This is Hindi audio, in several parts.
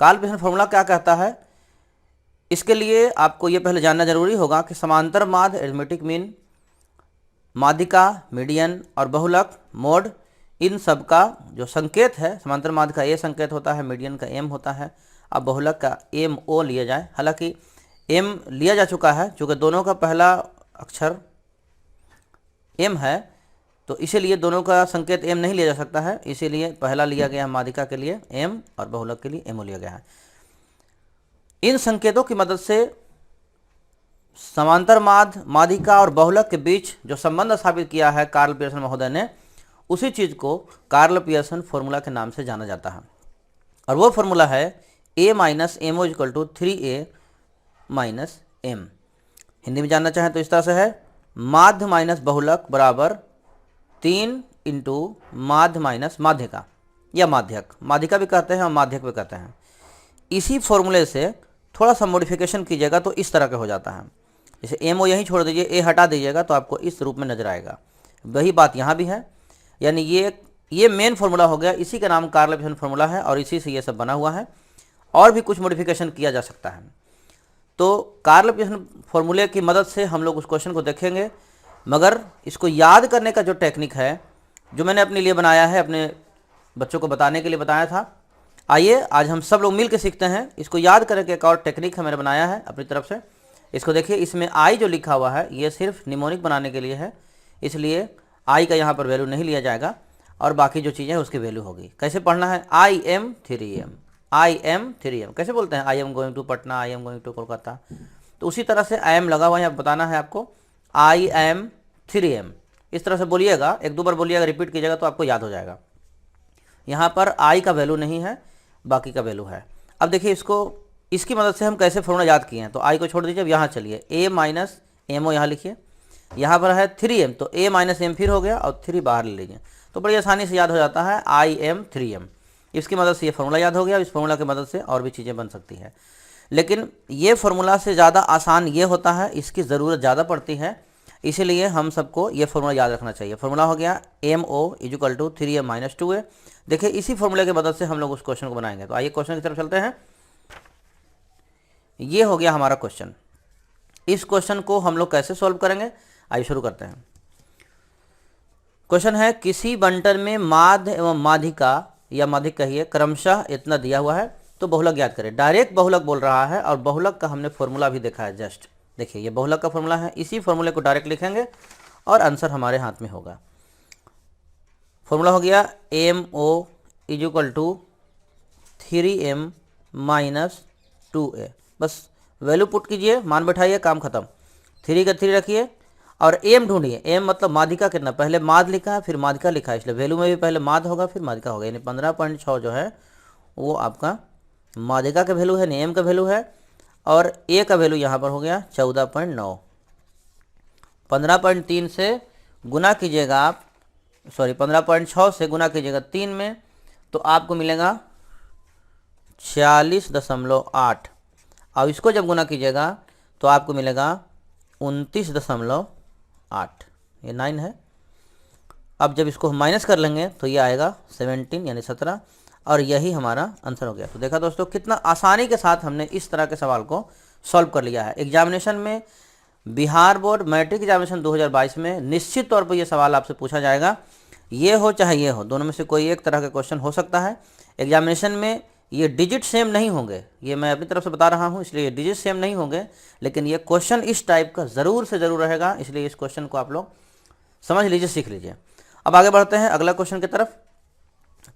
कार्ल पियर्सन फॉर्मूला क्या कहता है, इसके लिए आपको ये पहले जानना जरूरी होगा कि समांतर माध्य, एरिथमेटिक मीन, माध्यिका, मीडियन और बहुलक, मोड, इन सब का जो संकेत है, समांतर माध्य का ए संकेत होता है, मीडियन का एम होता है, अब बहुलक का एम ओ लिया जाए। हालांकि एम लिया जा चुका है, चूँकि दोनों का पहला अक्षर एम है तो इसीलिए दोनों का संकेत एम नहीं लिया जा सकता है, इसीलिए पहला लिया गया है माध्यिका के लिए एम और बहुलक के लिए एमओ लिया गया है। इन संकेतों की मदद से समांतर माध्य, माध्यिका और बहुलक के बीच जो संबंध स्थापित किया है कार्ल पियर्सन महोदय ने, उसी चीज़ को कार्ल पियर्सन फॉर्मूला के नाम से जाना जाता है। और वो फॉर्मूला है a minus m O equal to 3a minus m. Hindi में जानना चाहें तो इस तरह से है, माध्य माइनस बहुलक बराबर 3 इंटू माध्य माइनस माध्यिका या माध्यक, माध्यिका भी कहते हैं और माध्यक भी कहते हैं। इसी फॉर्मूले से थोड़ा सा मॉडिफिकेशन कीजिएगा तो इस तरह का हो जाता है, जैसे एम ओ यहीं छोड़ दीजिए, ए हटा दीजिएगा तो आपको इस रूप में नजर आएगा। वही बात यहाँ भी है, यानी ये मेन फार्मूला हो गया, इसी का नाम कार्ल पियर्सन फार्मूला है और इसी से ये सब बना हुआ है। और भी कुछ मॉडिफिकेशन किया जा सकता है। तो कार्ल पियर्सन फार्मूले की मदद से हम लोग उस क्वेश्चन को देखेंगे, मगर इसको याद करने का जो टेक्निक है, जो मैंने अपने लिए बनाया है, अपने बच्चों को बताने के लिए बताया था, आइए आज हम सब लोग मिल के सीखते हैं। इसको याद करने का एक और टेक्निक है मैंने बनाया है अपनी तरफ से। इसको देखिए, इसमें आई जो लिखा हुआ है ये सिर्फ निमोनिक बनाने के लिए है, इसलिए आई का यहाँ पर वैल्यू नहीं लिया जाएगा और बाकी जो चीज़ें हैं उसकी वैल्यू होगी। कैसे पढ़ना है, I am 3m, I am 3m कैसे बोलते हैं, I am going to Patna, I am going to Kolkata, तो उसी तरह से आई एम लगा हुआ है, यहाँ बताना है आपको आई एम 3m, इस तरह से बोलिएगा, एक दो बार बोलिएगा, रिपीट कीजिएगा तो आपको याद हो जाएगा। यहाँ पर आई का वैल्यू नहीं है, बाकी का वैल्यू है। अब देखिए इसकी मदद से हम कैसे फॉर्मूला याद किए हैं, तो आई को छोड़ दीजिए, अब यहाँ चलिए ए माइनस एम ओ यहाँ लिखिए, यहाँ पर है 3m तो a माइनस एम फिर हो गया और 3 बाहर ले लीजिए, तो बड़ी आसानी से याद हो जाता है आई एम 3m। इसकी मदद से ये फार्मूला याद हो गया। इस फार्मूला की मदद से और भी चीज़ें बन सकती है, लेकिन ये फार्मूला से ज़्यादा आसान ये होता है, इसकी ज़रूरत ज़्यादा पड़ती है, इसीलिए हम सबको ये फार्मूला याद रखना चाहिए। फार्मूला हो गया M O equal to 3m minus 2a। देखिए इसी फार्मूले की मदद से हम लोग उस क्वेश्चन को बनाएंगे। तो आइए क्वेश्चन की तरफ चलते हैं। ये हो गया हमारा क्वेश्चन। इस क्वेश्चन को हम लोग कैसे सॉल्व करेंगे, आइए शुरू करते हैं। क्वेश्चन है, किसी बंटन में माध्य एवं माध्यिका या माध्यिक कहिए क्रमशः इतना दिया हुआ है, तो बहुलक ज्ञात करें। डायरेक्ट बहुलक बोल रहा है और बहुलक का हमने फॉर्मूला भी देखा है जस्ट। देखिए ये बहुलक का फॉर्मूला है, इसी फॉर्मूले को डायरेक्ट लिखेंगे और आंसर हमारे हाथ में होगा। फॉर्मूला हो गया M O equal to 3m minus 2a। बस वैल्यू पुट कीजिए, मान बैठाइए, काम खत्म। 3 का 3 रखिए और एम ढूंढिए। एम मतलब माध्यिका कितना, पहले माध्य लिखा है फिर माध्यिका लिखा है, इसलिए वैल्यू में भी पहले माध्य होगा फिर माध्यिका होगा, यानी 15.6 जो है वो आपका माध्यिका का वैल्यू है, एम का वैल्यू है, और ए का वैल्यू यहाँ पर हो गया 14.9। 15.3 से गुना कीजिएगा आप, सॉरी 15.6 से गुना कीजिएगा 3 में, तो आपको मिलेगा 46.8। अब इसको जब गुना कीजिएगा तो आपको मिलेगा 29.8, ये 9 है। अब जब इसको हम माइनस कर लेंगे तो ये आएगा 17 यानी 17, और यही हमारा आंसर हो गया। तो देखा दोस्तों कितना आसानी के साथ हमने इस तरह के सवाल को सॉल्व कर लिया है। एग्जामिनेशन में, बिहार बोर्ड मैट्रिक एग्जामिनेशन 2022 में निश्चित तौर पर यह सवाल आपसे पूछा जाएगा, ये हो चाहे ये हो, दोनों में से कोई एक तरह का क्वेश्चन हो सकता है। एग्जामिनेशन में ये डिजिट सेम नहीं होंगे, ये मैं अपनी तरफ से बता रहा हूँ, इसलिए डिजिट सेम नहीं होंगे, लेकिन ये क्वेश्चन इस टाइप का ज़रूर से ज़रूर रहेगा, इसलिए इस क्वेश्चन को आप लोग समझ लीजिए, सीख लीजिए। अब आगे बढ़ते हैं अगला क्वेश्चन की तरफ।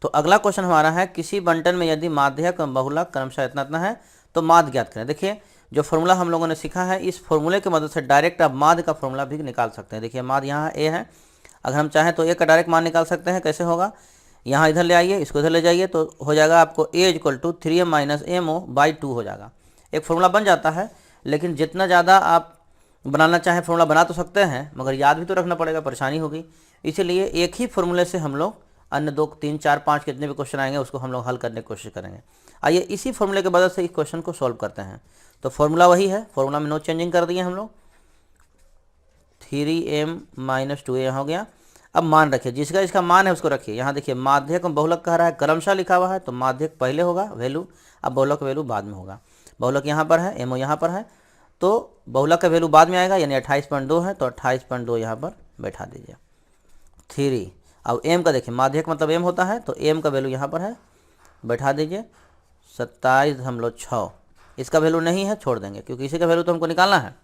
तो अगला क्वेश्चन हमारा है, किसी बंटन में यदि माध्यक एवं बहुलक क्रमशः इतना इतना है तो माध्य ज्ञात करें। देखिए जो फॉर्मूला हम लोगों ने सीखा है, इस फॉर्मूले की मदद से डायरेक्ट आप माध्य का फॉर्मूला भी निकाल सकते हैं। देखिए माध्य यहाँ ए है, अगर हम चाहें तो ए का डायरेक्ट मान निकाल सकते हैं। कैसे होगा, यहाँ इधर ले आइए, इसको इधर ले जाइए, तो हो जाएगा आपको a equal to 3m minus m o by 2 हो जाएगा। एक फॉर्मूला बन जाता है, लेकिन जितना ज़्यादा आप बनाना चाहें फॉर्मूला बना तो सकते हैं, मगर याद भी तो रखना पड़ेगा, परेशानी होगी। इसीलिए एक ही फॉर्मूले से हम लोग अन्य 2, 3, 4, 5 कितने भी क्वेश्चन आएंगे उसको हम लोग हल करने की कोशिश करेंगे। आइए इसी फॉर्मूले की मदद से इस क्वेश्चन को सॉल्व करते हैं। तो फॉर्मूला वही है, फॉर्मूला में नो चेंजिंग कर दिए हम लोग, 3m माइनस 2a हो गया। अब मान रखिए, जिसका इसका मान है उसको रखिए। यहाँ देखिए माध्यक में बहुलक कह रहा है, क्रमशः लिखा हुआ है, तो माध्यक पहले होगा वैल्यू, अब बहुलक वैल्यू बाद में होगा। बहुलक यहाँ पर है, एमओ यहाँ पर है, तो बहुलक का वैल्यू बाद में आएगा, यानी 28.2 है, तो 28.2 यहाँ पर बैठा दीजिए 3। अब एम का देखिए, माध्यक मतलब एम होता है, तो एम का वैल्यू यहाँ पर है, बैठा दीजिए 27.6। इसका वैल्यू नहीं है, छोड़ देंगे, क्योंकि इसी का वैल्यू तो हमको निकालना है।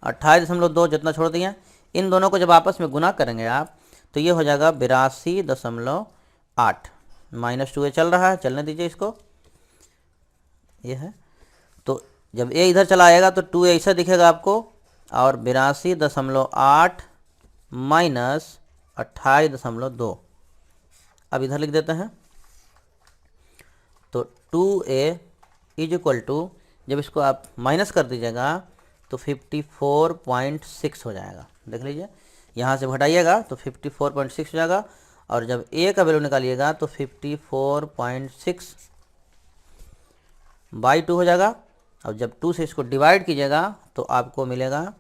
28.2 जितना छोड़ दिया, इन दोनों को जब आपस में गुना करेंगे आप, तो ये हो जाएगा 82.8। -2 चल रहा है, चलने दीजिए इसको, ये है। तो जब ए इधर चला आएगा तो 2 ऐसा दिखेगा आपको, और 82.8 माइनस 28.2। अब इधर लिख देते हैं, तो 2a इज इक्वल टू, जब इसको आप माइनस कर दीजिएगा तो 54.6 हो जाएगा। देख लीजिए, यहाँ से घटाइएगा तो 54.6 हो जाएगा, और जब a का वैल्यू निकालिएगा तो 54.6 बाई 2 हो जाएगा, और जब 2 से इसको डिवाइड कीजिएगा तो आपको मिलेगा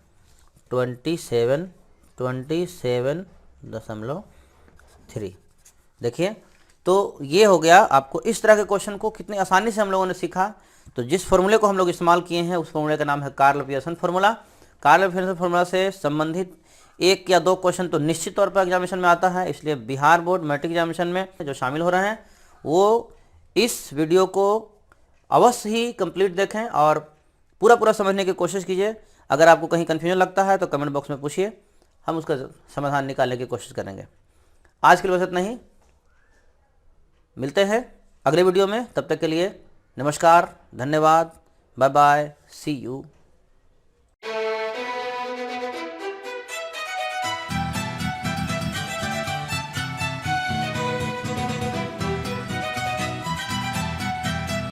27.3। देखिए, तो ये हो गया। आपको इस तरह के क्वेश्चन को कितनी आसानी से हम लोगों ने सीखा। तो जिस फॉर्मूले को हम लोग इस्तेमाल किए हैं उस फॉर्मूले का नाम है Karl Pearson formula. Karl Pearson formula से संबंधित 1 या 2 क्वेश्चन तो निश्चित तौर पर एग्जामिनेशन में आता है, इसलिए बिहार बोर्ड मैट्रिक एग्जामिनेशन में जो शामिल हो रहे हैं वो इस वीडियो को अवश्य ही कंप्लीट देखें और पूरा समझने की कोशिश कीजिए। अगर आपको कहीं कन्फ्यूजन लगता है तो कमेंट बॉक्स में पूछिए, हम उसका समाधान निकालने की कोशिश करेंगे। आज के लिए बस इतना ही, मिलते हैं अगले वीडियो में। तब तक के लिए नमस्कार, धन्यवाद, बाय बाय, सी यू।